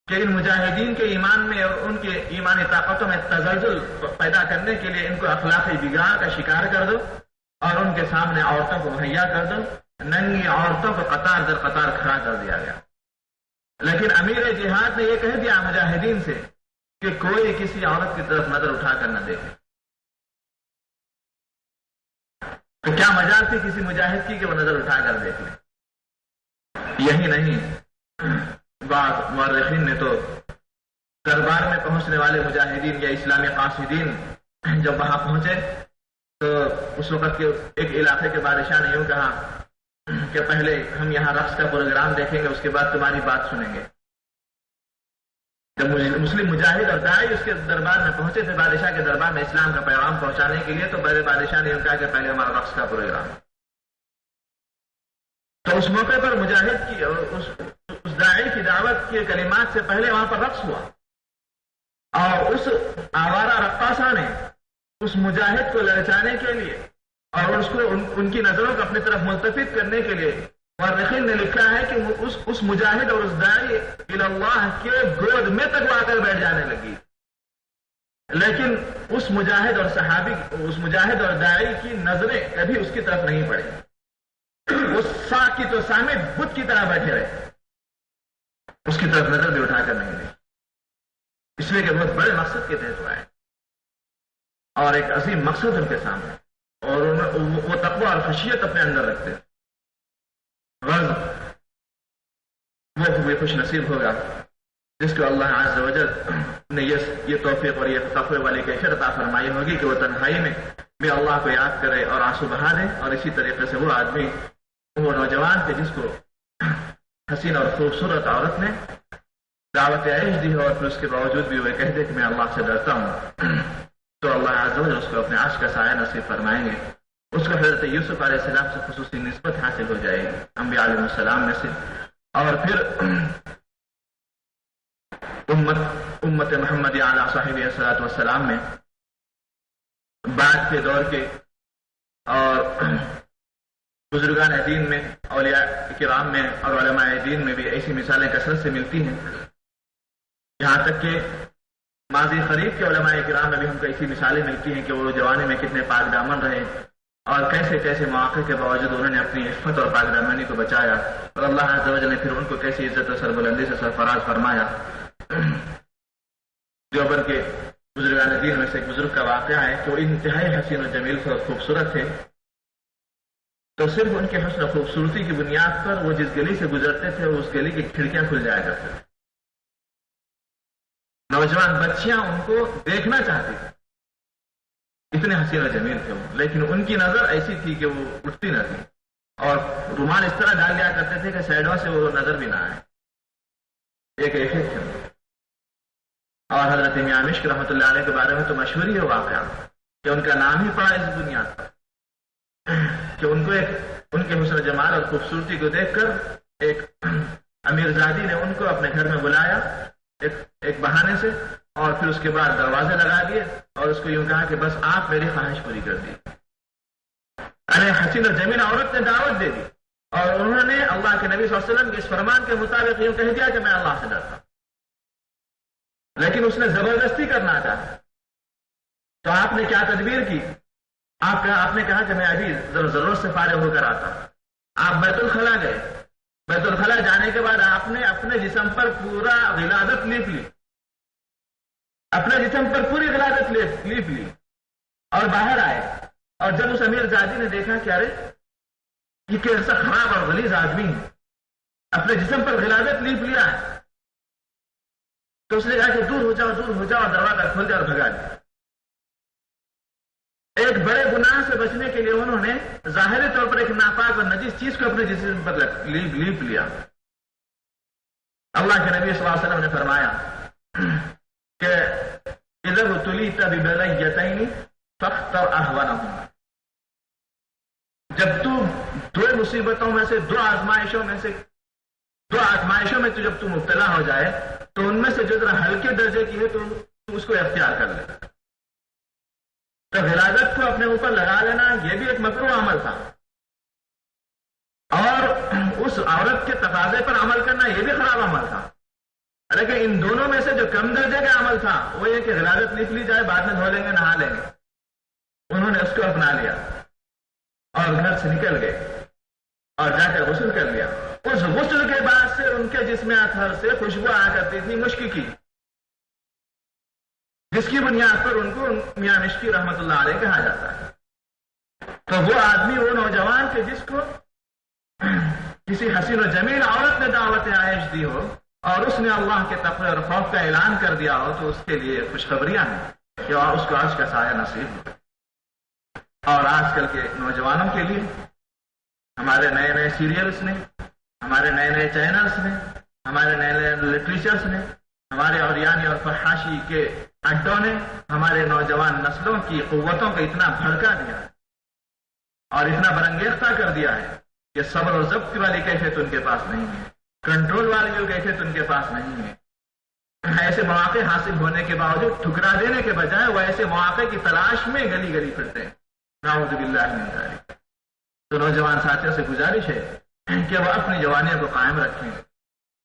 کہ ان مجاہدین کے ایمان میں اور ان کے ایمانی طاقتوں میں تزلزل پیدا کرنے کے لیے ان کو اخلاقی بگاڑ کا شکار کر دو اور ان کے سامنے عورتوں کو مہیا کر دو، ننگی عورتوں کو قطار در قطار کھڑا کر دیا گیا۔ لیکن امیر جہاد نے یہ کہہ دیا مجاہدین سے کہ کوئی کسی عورت کی طرف نظر اٹھا کر نہ دیکھے۔ تو کیا مجال تھی کسی مجاہد کی کہ وہ نظر اٹھا کر دیکھ لے؟ یہی نہیں، بعض مورخین نے تو دربار میں پہنچنے والے مجاہدین یا اسلامی قاصدین جب وہاں پہنچے تو اس وقت کے ایک علاقے کے بادشاہ نے یوں کہا کہ پہلے ہم یہاں رقص کا پروگرام دیکھیں گے، اس کے بعد تمہاری بات سنیں گے۔ جب مسلم مجاہد اور داعی اس کے دربار میں پہنچے تھے، بادشاہ کے دربار میں اسلام کا پیغام پہنچانے کے لیے، تو پہلے بادشاہ نے کہا کہ پہلے ہمارا رقص کا پروگرام۔ تو اس موقع پر مجاہد کی اور اس داعی کی دعوت کے کلمات سے پہلے وہاں پر رقص ہوا، اور اس آوارہ رقاصہ نے اس مجاہد کو للچانے کے لیے اور اس کو ان کی نظروں کو اپنی طرف ملتفت کرنے کے لیے مورخین نے لکھا ہے کہ اس مجاہد اور اس داعی اللہ کے گود میں تک وہ آ کر بیٹھ جانے لگی۔ لیکن اس مجاہد اور صحابی، اس مجاہد اور داعی کی نظریں کبھی اس کی طرف نہیں پڑی. وہ ساکت و صامت بت کی طرح بیٹھے رہے، اس کی طرف نظر بھی اٹھا کر نہیں دی، اس لیے کہ بہت بڑے مقصد کے تحت آئے اور ایک عظیم مقصد ان کے سامنے، اور وہ تقوی اور خشیت اپنے اندر رکھتے. غرض وہ خوش نصیب ہوگا جس کو اللہ عز و جل نے یہ توفیق اور یہ تقوی والی کیفیت عطا فرمائی ہوگی کہ وہ تنہائی میں بھی اللہ کو یاد کرے اور آنسو بہا دے. اور اسی طریقے سے وہ آدمی، وہ نوجوان کے جس کو حسین اور خوبصورت عورت نے دعوت عیش دی اور پھر اس کے باوجود بھی وہ کہہ دے کہ میں اللہ سے ڈرتا ہوں، تو اللہ عز و جل اس کو اپنے عرش کا سایہ نصیب فرمائیں گے. اس کو حضرت یوسف علیہ السلام سے خصوصی نسبت حاصل ہو جائے گی، انبیاء علیہ السلام میں سے. اور پھر امت محمد علیہ صاحب الصلاۃ والسلام میں بعد کے دور کے اور بزرگان دین میں، اولیاء کرام میں اور علماء دین میں بھی ایسی مثالیں کثرت سے ملتی ہیں. یہاں تک کہ ماضی قریب کے علماء کرام میں بھی ہم کو ایسی مثالیں ملتی ہیں کہ وہ جوانی میں کتنے پاک دامن رہے اور کیسے کیسے مواقع کے باوجود انہوں نے اپنی عفت اور پاک دامنی کو بچایا، اور اللہ عز و جل نے پھر ان کو کیسی عزت و سربلندی سے سرفراز فرمایا. دیوبند کے بزرگان دین میں سے ایک بزرگ کا واقعہ ہے کہ وہ انتہائی حسین و جمیل سے اور خوبصورت تھے، تو صرف ان کے حسن و خوبصورتی کی بنیاد پر وہ جس گلی سے گزرتے تھے اس گلی کی کھڑکیاں کھل جایا کرتے تھے. نوجوان بچیاں ان کو دیکھنا چاہتی تھی، اتنے حسین و جمیل تھے وہ، لیکن ان کی نظر ایسی تھی کہ وہ اٹھتی نہ تھی اور رومال اس طرح ڈال لیا کرتے تھے کہ سائڈوں سے وہ نظر بھی نہ آئے. ایک ایفیکٹ تھے. اور حضرت میاں مشک رحمۃ اللہ علیہ کے بارے میں تو مشہور ہی ہے واقعہ کہ ان کا نام ہی پڑا اس بنیاد پر کہ ان کو ان کے حسن جمال اور خوبصورتی کو دیکھ کر ایک امیر زادی نے ان کو اپنے گھر میں بلایا ایک بہانے سے، اور پھر اس کے بعد دروازے لگا دیے اور اس کو یوں کہا کہ بس آپ میری خواہش پوری کر دی. ارے حسین و جمیل عورت نے دعوت دے دی اور انہوں نے اللہ کے نبی صلی اللہ علیہ وسلم کے اس فرمان کے مطابق یوں کہہ دیا کہ میں اللہ سے ڈرتا ہوں، لیکن اس نے زبردستی کرنا چاہا. تو آپ نے کیا تدبیر کی؟ آپ نے کہا کہ میں ابھی ضرورت سے فارغ ہو کر آتا ہوں. آپ بیت الخلا گئے. بیت الخلا جانے کے بعد آپ نے اپنے جسم پر پورا غلادت لیپ لی، اپنے جسم پر پوری غلادت لیپ لی اور باہر آئے. اور جب اس امیر زادی نے دیکھا کہ ارے یہ کیسا خراب اور غلیظ آدمی ہے، اپنے جسم پر غلادت لیپ لیا ہے، تو اس نے کہا کہ دور ہو جاؤ اور دروازہ کھول دیا اور بھگا دیا. ایک بڑے گناہ سے بچنے کے لیے انہوں نے ظاہری طور پر ایک ناپاک اور نجیس چیز کو اپنے جسم پر لیپ لیا. اللہ کے نبی صلی اللہ علیہ وسلم نے فرمایا کہ اذا ابتلیت ببلیتین فاختر اهونهما، جب تو دو مصیبتوں میں سے دو آزمائشوں میں جب تو مبتلا ہو جائے تو ان میں سے جو ذرا ہلکے درجے کی ہے تو اس کو اختیار کر لے. تو غلادت کو اپنے اوپر لگا لینا یہ بھی ایک مکروہ عمل تھا، اور اس عورت کے تقاضے پر عمل کرنا یہ بھی خراب عمل تھا. لیکن ان دونوں میں سے جو کم درجے کا عمل تھا وہ یہ کہ غلادت لکھ لی جائے، بعد میں دھو لیں گے، نہا لیں گے. انہوں نے اس کو اپنا لیا اور گھر سے نکل گئے اور جا کر غسل کر لیا. اس غسل کے بعد سے ان کے جسم اطہر سے خوشبو آ کرتی تھی مشک کی، جس کی بنیاد پر ان کو میاں مشکی رحمت اللہ علیہ کہا جاتا ہے. تو وہ آدمی، وہ نوجوان کہ جس کو کسی حسین و جمیل عورت نے دعوت عائش دی ہو اور اس نے اللہ کے تقوی اور خوف کا اعلان کر دیا ہو، تو اس کے لیے خوشخبریاں ہیں کہ اس کو عرش کا سایہ نصیب ہو. اور آج کل کے نوجوانوں کے لیے ہمارے نئے نئے سیریلز نے، ہمارے نئے نئے چینلز نے، ہمارے نئے نئے لٹریچرز نے، ہمارے اوریانی اور فحاشی کے اڈوں نے ہمارے نوجوان نسلوں کی قوتوں کو اتنا بھڑکا دیا ہے اور اتنا برانگیختہ کر دیا ہے کہ صبر اور ضبط والی کیفیت ان کے پاس نہیں ہے، کنٹرول والی کیفیت ان کے پاس نہیں ہے. ایسے مواقع حاصل ہونے کے باوجود ٹھکرا دینے کے بجائے وہ ایسے مواقع کی تلاش میں گلی گلی پھرتے ہیں. نعوذ باللہ من ذالک. تو نوجوان ساتھیوں سے گزارش ہے کہ وہ اپنی جوانیوں کو قائم رکھیں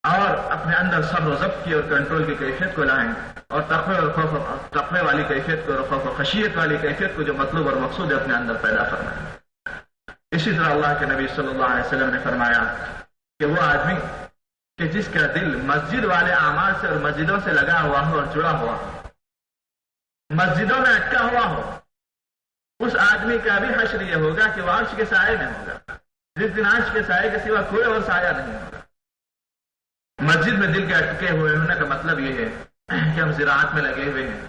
اور اپنے اندر صبر و ضبط کی اور کنٹرول کی کیفیت کو لائیں اور تقوی والی کیفیت کو اور خوف و خشیت والی کیفیت کو جو مطلوب اور مقصود ہے اپنے اندر پیدا فرمائیں۔ اسی طرح اللہ کے نبی صلی اللہ علیہ وسلم نے فرمایا کہ وہ آدمی کہ جس کا دل مسجد والے اعمال سے اور مسجدوں سے لگا ہوا ہو اور جڑا ہوا ہو، مسجدوں میں اٹکا ہوا ہو، اس آدمی کا بھی حشر یہ ہوگا کہ وہ عرش کے سائے میں ہوگا، جس دن عرش کے سائے کے سوا کوئی اور سایہ نہیں ہوگا۔ مسجد میں دل کے اٹکے ہوئے ہونے کا مطلب یہ ہے کہ ہم زراعت میں لگے ہوئے ہیں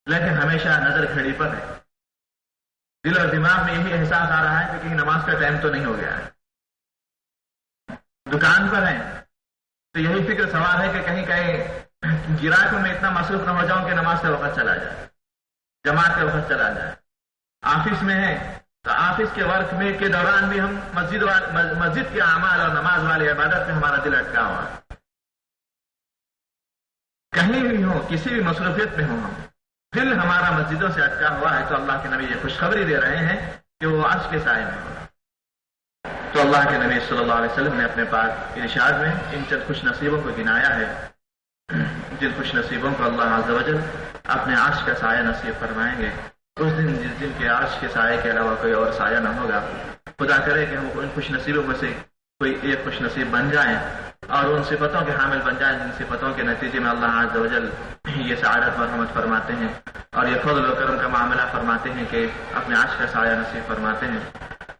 لیکن ہمیشہ نظر گھڑی پر ہے، دل اور دماغ میں یہی احساس آ رہا ہے کہ کہیں نماز کا ٹائم تو نہیں ہو گیا ہے، دکان پر ہیں تو یہی فکر سوال ہے کہ کہیں گراہکوں میں اتنا مصروف نہ ہو جاؤں کہ نماز کا وقت چلا جائے، جماعت کا وقت چلا جائے۔ آفس میں ہیں تو آفس کے ورک میں کے دوران بھی ہم مسجد کے اعمال اور نماز والی عبادت میں ہمارا دل اٹکا ہوا ہے۔ کہیں بھی ہوں، کسی بھی مصروفیت میں ہوں، ہم دل ہمارا مسجدوں سے اٹکا ہوا ہے تو اللہ کے نبی یہ خوشخبری دے رہے ہیں کہ وہ عرش کے سائے میں ہوگا۔ تو اللہ کے نبی صلی اللہ علیہ وسلم نے اپنے پاک ارشاد میں ان چند خوش نصیبوں کو گنایا ہے، جن خوش نصیبوں کو اللہ عز و جل اپنے عرش کا سایہ نصیب فرمائیں گے اس دن، جس دن کے عرش کے سائے کے علاوہ کوئی اور سایہ نہ ہوگا۔ خدا کرے کہ ہم ان خوش نصیبوں میں سے کوئی ایک خوش نصیب بن جائیں اور ان صفتوں کے حامل بن جائیں جن صفتوں کے نتیجے میں اللہ عز و جل یہ سعادت و رحمت فرماتے ہیں اور یہ فضل و کرم کا معاملہ فرماتے ہیں کہ اپنے عرش کا سایہ نصیب فرماتے ہیں۔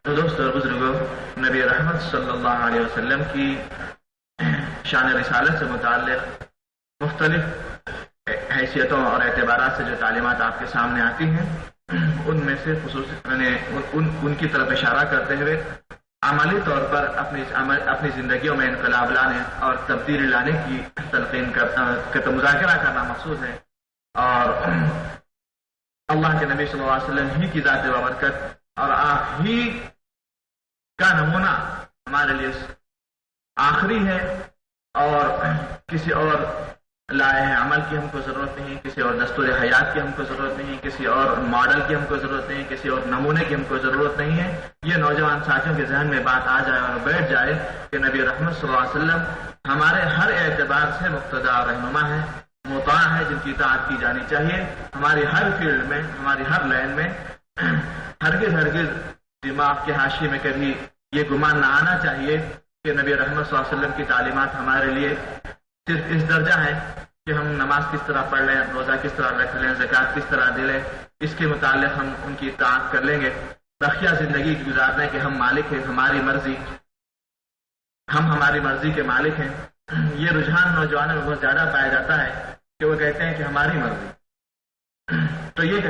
تو دوستو اور بزرگوں، نبی رحمت صلی اللہ علیہ وسلم کی شان رسالت سے متعلق مختلف حیثیتوں اور اعتبارات سے جو تعلیمات آپ کے سامنے آتی ہیں ان میں سے ان کی طرف اشارہ کرتے ہوئے عملی طور پر اپنی زندگیوں میں انقلاب لانے اور تبدیلی لانے کی تلقین کا مذاکرہ کرنا مقصود ہے، اور اللہ کے نبی صلی اللہ علیہ وسلم ہی کی ذات بابرکت اور آپ ہی کا نمونہ ہمارے لیے آخری ہے اور کسی اور لائے ہیں عمل کی ہم کو ضرورت نہیں، کسی اور دستور حیات کی ہم کو ضرورت نہیں، کسی اور ماڈل کی ہم کو ضرورت نہیں، کسی اور نمونے کی ہم کو ضرورت نہیں ہے۔ یہ نوجوان ساتھیوں کے ذہن میں بات آ جائے اور بیٹھ جائے کہ نبی رحمت صلی اللہ علیہ وسلم ہمارے ہر اعتبار سے مقتدی اور رہنما ہے، مطاع ہے، جن کی اطاعت کی جانی چاہیے۔ ہماری ہر فیلڈ میں، ہماری ہر لائن میں ہرگز دماغ کے حاشیے میں کبھی یہ گمان نہ آنا چاہیے کہ نبی رحمت صلی اللہ علیہ وسلم کی تعلیمات ہمارے لیے صرف اس درجہ ہے کہ ہم نماز کس طرح پڑھ لیں، روزہ کس طرح رکھ لیں، زکوٰۃ کس طرح دے لیں، اس کے متعلق ہم ان کی اطاعت کر لیں گے، بخیہ زندگی گزارنے کے ہم مالک ہیں، ہماری مرضی، ہم ہماری مرضی کے مالک ہیں۔ یہ رجحان نوجوانوں میں بہت زیادہ پایا جاتا ہے کہ وہ کہتے ہیں کہ ہماری مرضی۔ تو یہ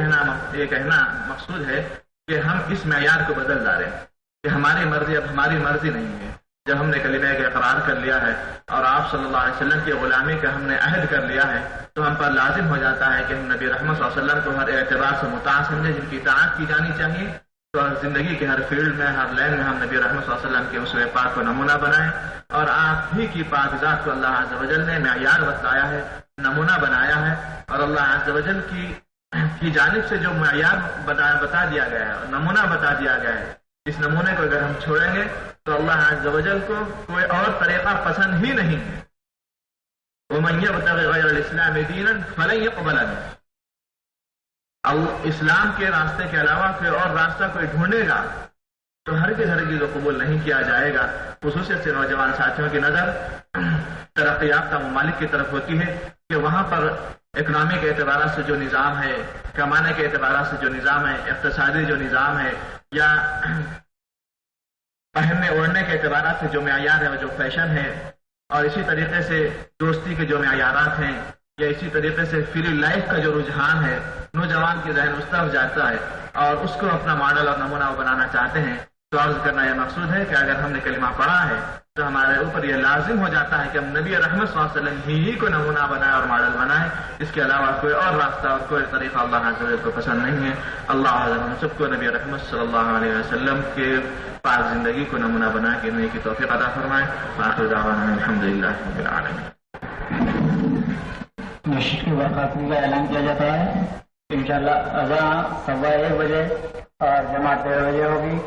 کہنا مقصود ہے کہ ہم اس معیار کو بدل ڈالیں کہ ہماری مرضی اب ہماری مرضی نہیں ہے۔ جب ہم نے کلمہ کا اقرار کر لیا ہے اور آپ صلی اللہ علیہ وسلم کی غلامی کا ہم نے عہد کر لیا ہے تو ہم پر لازم ہو جاتا ہے کہ ہم نبی رحمت صلی اللہ علیہ وسلم کو ہر اعتبار سے مطاع سمجھیں، جن کی اطاعت کی جانی چاہیے۔ تو زندگی کے ہر فیلڈ میں، ہر لائن میں ہم نبی رحمت صلی اللہ علیہ وسلم کے اسوہ پاک کو نمونہ بنائیں، اور آپ ہی کی پاک ذات کو اللہ عز و جل نے معیار بتلایا ہے، نمونہ بنایا ہے، اور اللہ عز و جل کی جانب سے جو معیار بتا دیا گیا ہے، نمونہ بتا دیا گیا ہے، اس نمونے کو اگر ہم چھوڑیں گے تو اللہ عز و جل کو کوئی اور طریقہ پسند ہی نہیں ہے۔ وَمَن يَبْتَغِ غَيْرَ الْإِسْلَامِ دِينًا فَلَن يُقْبَلَ مِنْهُ، اسلام کے راستے کے علاوہ کوئی اور راستہ کوئی ڈھونڈے گا تو ہرگز قبول نہیں کیا جائے گا۔ خصوصیت سے نوجوان ساتھیوں کی نظر ترقی یافتہ ممالک کی طرف ہوتی ہے کہ وہاں پر اکنامی کے اعتبارات سے جو نظام ہے، کمانے کے اعتبارات سے جو نظام ہے، اقتصادی جو نظام ہے، یا پہننے اوڑھنے کے اعتبارات سے جو معیار ہے وہ جو فیشن ہے، اور اسی طریقے سے دوستی کے جو معیارات ہیں، یا اسی طریقے سے فری لائف کا جو رجحان ہے، نوجوان کے ذہن اس طرف جاتا ہے اور اس کو اپنا ماڈل اور نمونہ بنانا چاہتے ہیں۔ تو عرض کرنا یہ مقصود ہے کہ اگر ہم نے کلمہ پڑھا ہے تو ہمارے اوپر یہ لازم ہو جاتا ہے کہ ہم نبی رحمت صلی اللہ علیہ وسلم ہی کو نمونہ بنائے اور ماڈل بنائے، اس کے علاوہ کوئی اور راستہ اور کوئی طریقہ اللہ عز و جل کو پسند نہیں ہے۔ اللہ ہم سب کو نبی رحمت صلی اللہ علیہ وسلم کے پاک زندگی کو نمونہ بنا کے نئی کی توفیق عطا فرمائے۔ آخر دعوانا الحمدللہ رب العالمین۔ مسجد کی برخاستگی کا اعلان کیا جاتا ہے۔ انشاءاللہ اذان 1:15 بجے اور جماعت 1:30 بجے ہوگی۔